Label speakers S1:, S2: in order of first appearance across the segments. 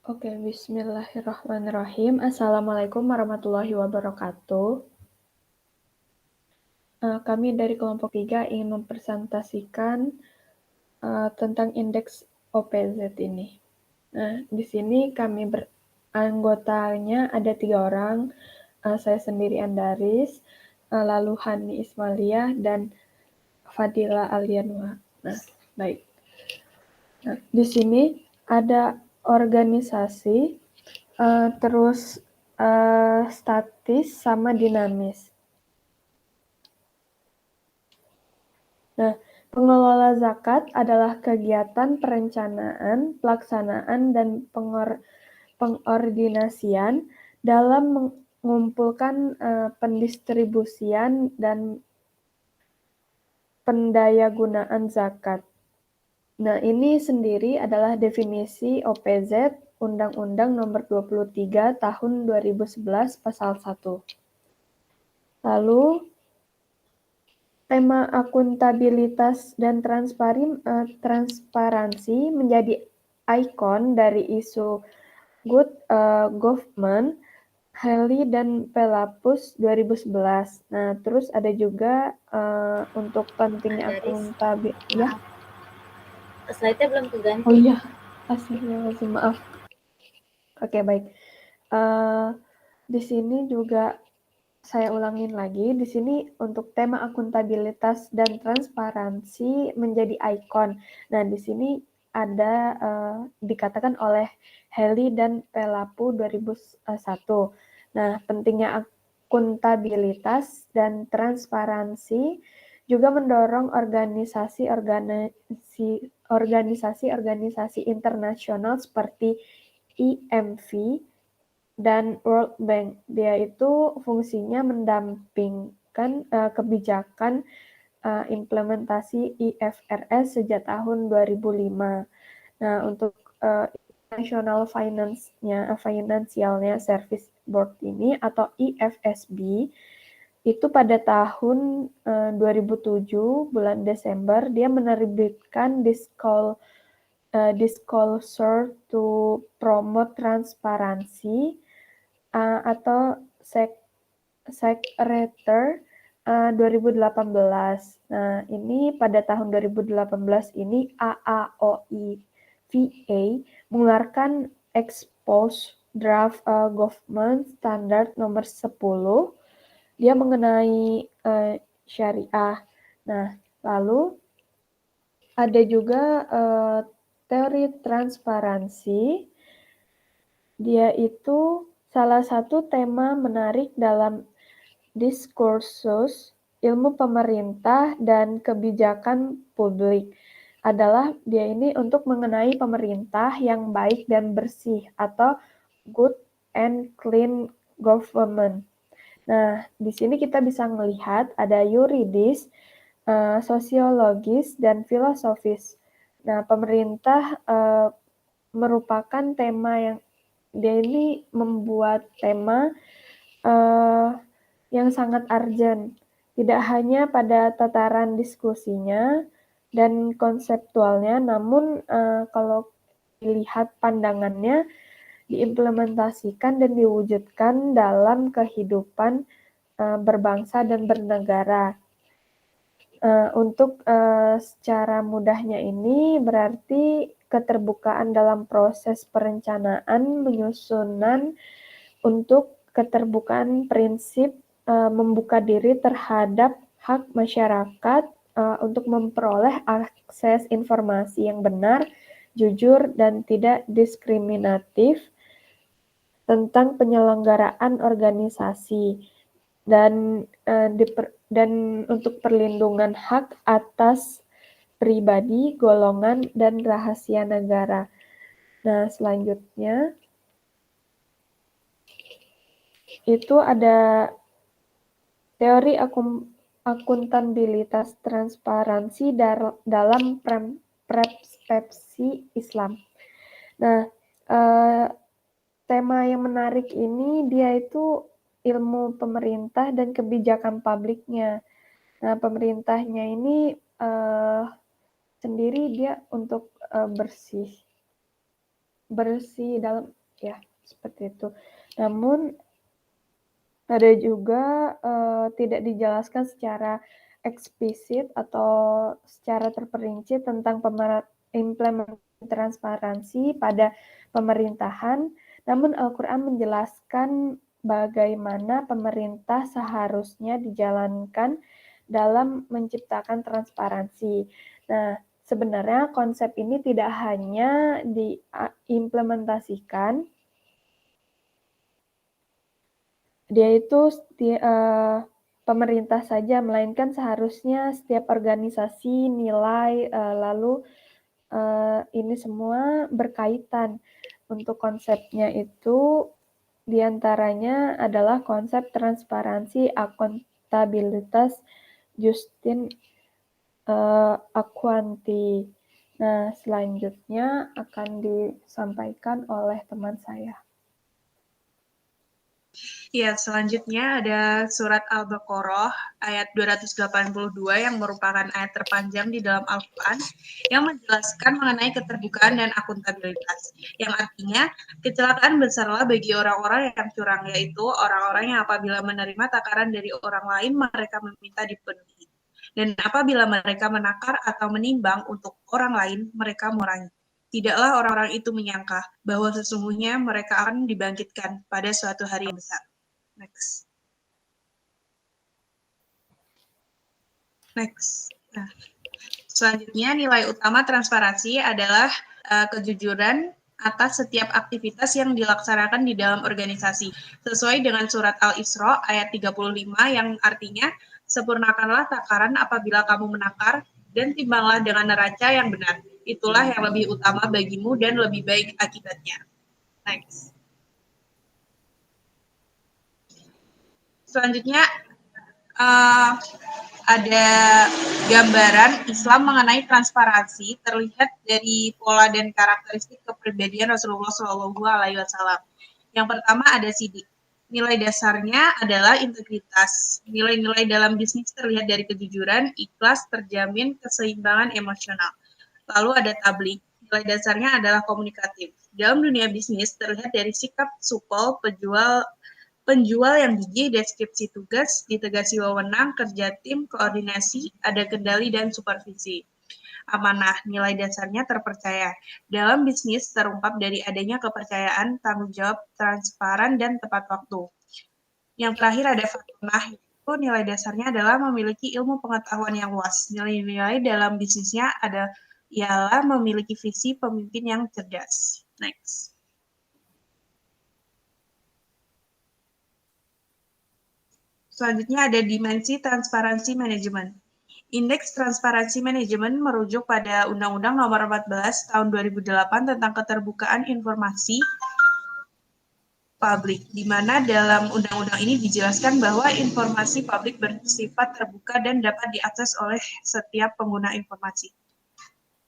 S1: Oke, bismillahirrahmanirrahim. Assalamualaikum warahmatullahi wabarakatuh. Kami dari kelompok 3 ingin mempresentasikan tentang indeks OPZ ini. Nah, di sini kami anggotanya ada 3 orang, saya sendiri Andaris, lalu Hani Ismaliah, dan Fadila Alianwa. Nah, baik. Nah, di sini ada organisasi, terus statis sama dinamis. Nah, pengelola zakat adalah kegiatan perencanaan, pelaksanaan, dan pengordinasian dalam mengumpulkan pendistribusian dan pendayagunaan zakat. Nah, ini sendiri adalah definisi OPZ Undang-Undang Nomor 23 Tahun 2011 Pasal 1. Lalu, tema akuntabilitas dan transparansi menjadi ikon dari isu Good Government, Haley dan Pelapus 2011. Nah, terus ada juga untuk pentingnya
S2: Andaris,
S1: akuntabilitas. Ya.
S2: slide-nya belum keganti.
S1: Oh iya, astagfirullahaladzim, maaf. Oke, baik. Di sini juga saya ulangin lagi. Di sini untuk tema akuntabilitas dan transparansi menjadi ikon. Nah, di sini ada dikatakan oleh Haley dan Pelapu 2001. Nah, pentingnya akuntabilitas dan transparansi juga mendorong organisasi internasional seperti IMF dan World Bank. Dia itu fungsinya mendampingkan kebijakan implementasi IFRS sejak tahun 2005. Nah, untuk International Financialnya Service Board ini atau IFSB itu pada tahun 2007 bulan Desember dia menerbitkan Disclosure to Promote Transparency atau Secretary 2018. Nah, ini pada tahun 2018 ini AAOIVA mengeluarkan Expose Draft Government Standard nomor 10. Dia mengenai syariah. Nah, lalu ada juga teori transparansi. Dia itu salah satu tema menarik dalam diskursus ilmu pemerintah dan kebijakan publik adalah dia ini untuk mengenai pemerintah yang baik dan bersih atau good and clean government. Nah, di sini kita bisa melihat ada yuridis, sosiologis, dan filosofis. Nah, pemerintah merupakan tema yang dia ini membuat tema yang sangat urgent, tidak hanya pada tataran diskusinya dan konseptualnya, namun kalau dilihat pandangannya diimplementasikan dan diwujudkan dalam kehidupan berbangsa dan bernegara. Untuk secara mudahnya ini berarti keterbukaan dalam proses perencanaan, penyusunan untuk keterbukaan prinsip membuka diri terhadap hak masyarakat untuk memperoleh akses informasi yang benar, jujur, dan tidak diskriminatif tentang penyelenggaraan organisasi dan untuk perlindungan hak atas pribadi, golongan, dan rahasia negara. Nah, selanjutnya itu ada teori akuntabilitas transparansi dalam persepsi Islam. Nah, tema yang menarik ini dia itu ilmu pemerintah dan kebijakan publiknya. Nah, pemerintahnya ini sendiri dia untuk bersih. bersih dalam, ya seperti itu. Namun ada juga tidak dijelaskan secara eksplisit atau secara terperinci tentang implementasi transparansi pada pemerintahan, namun Al-Quran menjelaskan bagaimana pemerintah seharusnya dijalankan dalam menciptakan transparansi. Nah, sebenarnya konsep ini tidak hanya diimplementasikan, dia itu pemerintah saja, melainkan seharusnya setiap organisasi, nilai, lalu ini semua berkaitan. Untuk konsepnya itu diantaranya adalah konsep transparansi, akuntabilitas, Justin Aquanti. Nah, selanjutnya akan disampaikan oleh teman saya.
S3: Ya, selanjutnya ada surat Al-Baqarah ayat 282 yang merupakan ayat terpanjang di dalam Al-Quran yang menjelaskan mengenai keterbukaan dan akuntabilitas. Yang artinya, kecelakaan besarlah bagi orang-orang yang curang, yaitu orang-orang yang apabila menerima takaran dari orang lain, mereka meminta dipenuhi. Dan apabila mereka menakar atau menimbang untuk orang lain, mereka mengurangi. Tidaklah orang-orang itu menyangka bahwa sesungguhnya mereka akan dibangkitkan pada suatu hari yang besar. Next. Nah, selanjutnya nilai utama transparansi adalah kejujuran atas setiap aktivitas yang dilaksanakan di dalam organisasi. Sesuai dengan surat Al-Isra ayat 35 yang artinya, sempurnakanlah takaran apabila kamu menakar dan timbanglah dengan neraca yang benar. Itulah yang lebih utama bagimu dan lebih baik akibatnya. Next. Selanjutnya, ada gambaran Islam mengenai transparansi terlihat dari pola dan karakteristik kepribadian Rasulullah SAW. Yang pertama ada sidik. Nilai dasarnya adalah integritas. Nilai-nilai dalam bisnis terlihat dari kejujuran, ikhlas, terjamin, keseimbangan emosional. Lalu ada tablik. Nilai dasarnya adalah komunikatif. Dalam dunia bisnis terlihat dari sikap supel, penjual yang gigih, deskripsi tugas, ditegasi wewenang, kerja tim, koordinasi, ada kendali dan supervisi. Amanah, nilai dasarnya terpercaya. Dalam bisnis terungkap dari adanya kepercayaan, tanggung jawab, transparan, dan tepat waktu. Yang terakhir ada fatonah, itu nilai dasarnya adalah memiliki ilmu pengetahuan yang luas. Nilai-nilai dalam bisnisnya ialah memiliki visi pemimpin yang cerdas. Next. Selanjutnya ada dimensi transparansi manajemen. Indeks transparansi manajemen merujuk pada Undang-Undang Nomor 14 Tahun 2008 tentang keterbukaan informasi publik, di mana dalam undang-undang ini dijelaskan bahwa informasi publik bersifat terbuka dan dapat diakses oleh setiap pengguna informasi.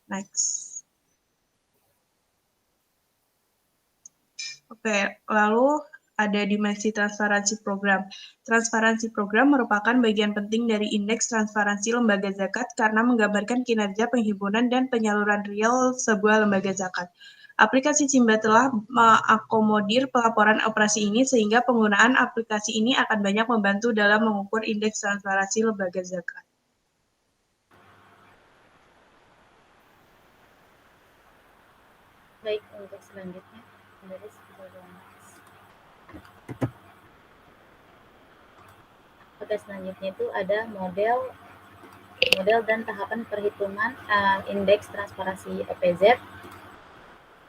S3: Next. Oke, lalu ada dimensi transparansi program. Transparansi program merupakan bagian penting dari indeks transparansi lembaga zakat karena menggambarkan kinerja penghimpunan dan penyaluran real sebuah lembaga zakat. Aplikasi Cimba telah mengakomodir pelaporan operasi ini sehingga penggunaan aplikasi ini akan banyak membantu dalam mengukur indeks transparansi lembaga zakat.
S2: Baik, untuk selanjutnya dari Oke, selanjutnya itu ada model dan tahapan perhitungan indeks transparansi OPZ.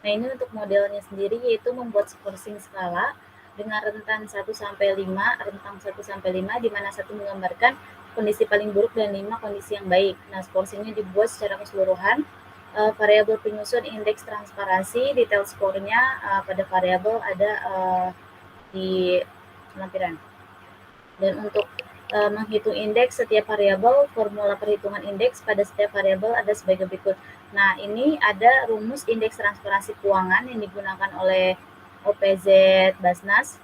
S2: Nah, ini untuk modelnya sendiri yaitu membuat scoring skala dengan rentan 1 sampai 5, rentang 1 sampai 5 di mana 1 menggambarkan kondisi paling buruk dan 5 kondisi yang baik. Nah, scoringnya dibuat secara keseluruhan. Variabel penyusun indeks transparansi, detail skornya pada variabel ada di lampiran. Dan untuk menghitung indeks setiap variabel, formula perhitungan indeks pada setiap variabel ada sebagai berikut. Nah, ini ada rumus indeks transparansi keuangan yang digunakan oleh OPZ Basnas.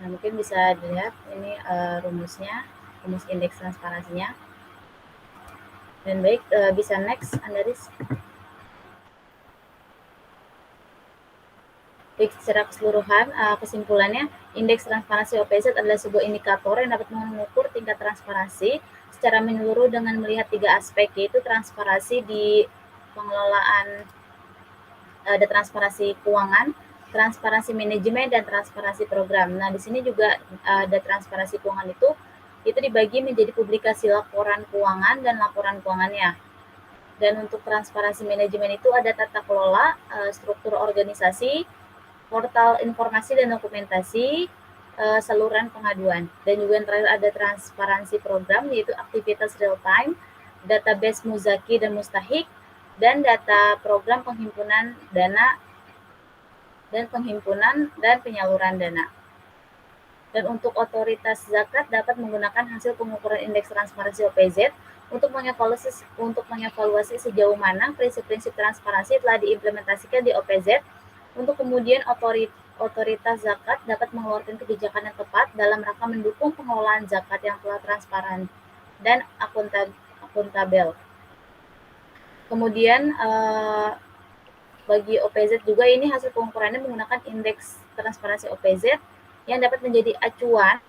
S2: Nah, mungkin bisa dilihat ini rumusnya, rumus indeks transparansinya. Dan baik, bisa next, Andaris. Baik, secara keseluruhan, kesimpulannya, indeks transparansi OPZ adalah sebuah indikator yang dapat mengukur tingkat transparansi secara menyeluruh dengan melihat 3 aspek, yaitu transparansi di pengelolaan, ada transparansi keuangan, transparansi manajemen, dan transparansi program. Nah, di sini juga ada transparansi keuangan itu dibagi menjadi publikasi laporan keuangan dan laporan keuangannya. Dan untuk transparansi manajemen itu ada tata kelola, struktur organisasi, portal informasi dan dokumentasi, saluran pengaduan. Dan juga yang terakhir ada transparansi program, yaitu aktivitas real time, database Muzaki dan Mustahik, dan data program penghimpunan dana dan penyaluran dana. Dan untuk otoritas zakat dapat menggunakan hasil pengukuran indeks transparansi OPZ untuk mengevaluasi sejauh mana prinsip-prinsip transparansi telah diimplementasikan di OPZ. Untuk kemudian otoritas zakat dapat mengeluarkan kebijakan yang tepat dalam rangka mendukung pengelolaan zakat yang telah transparan dan akuntabel. Kemudian bagi OPZ juga ini hasil pengukurannya menggunakan indeks transparansi OPZ yang dapat menjadi acuan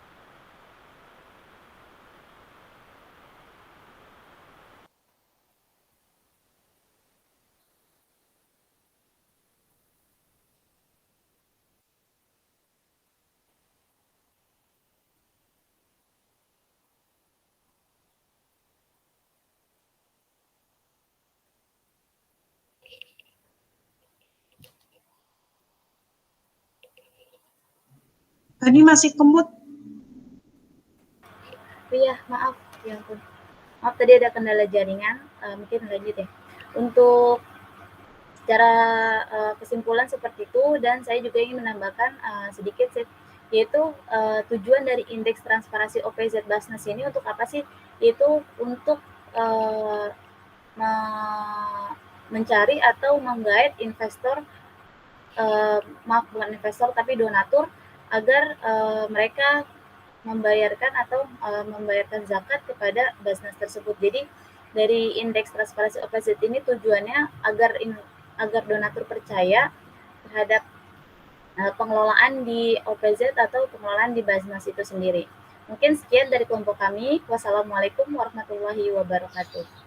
S3: Tadi masih kemut.
S2: Iya, maaf, ya ampun. Maaf tadi ada kendala jaringan, mungkin lanjut ya. Untuk secara kesimpulan seperti itu, dan saya juga ingin menambahkan sedikit yaitu tujuan dari indeks transparansi OPZ Basnas ini untuk apa sih? Yaitu untuk mencari atau menggait investor, maaf bukan investor tapi donatur, agar mereka membayarkan membayarkan zakat kepada Basnas tersebut. Jadi dari indeks transparansi OPZ ini tujuannya agar donatur percaya terhadap pengelolaan di OPZ atau pengelolaan di Basnas itu sendiri. Mungkin sekian dari kelompok kami. Wassalamualaikum warahmatullahi wabarakatuh.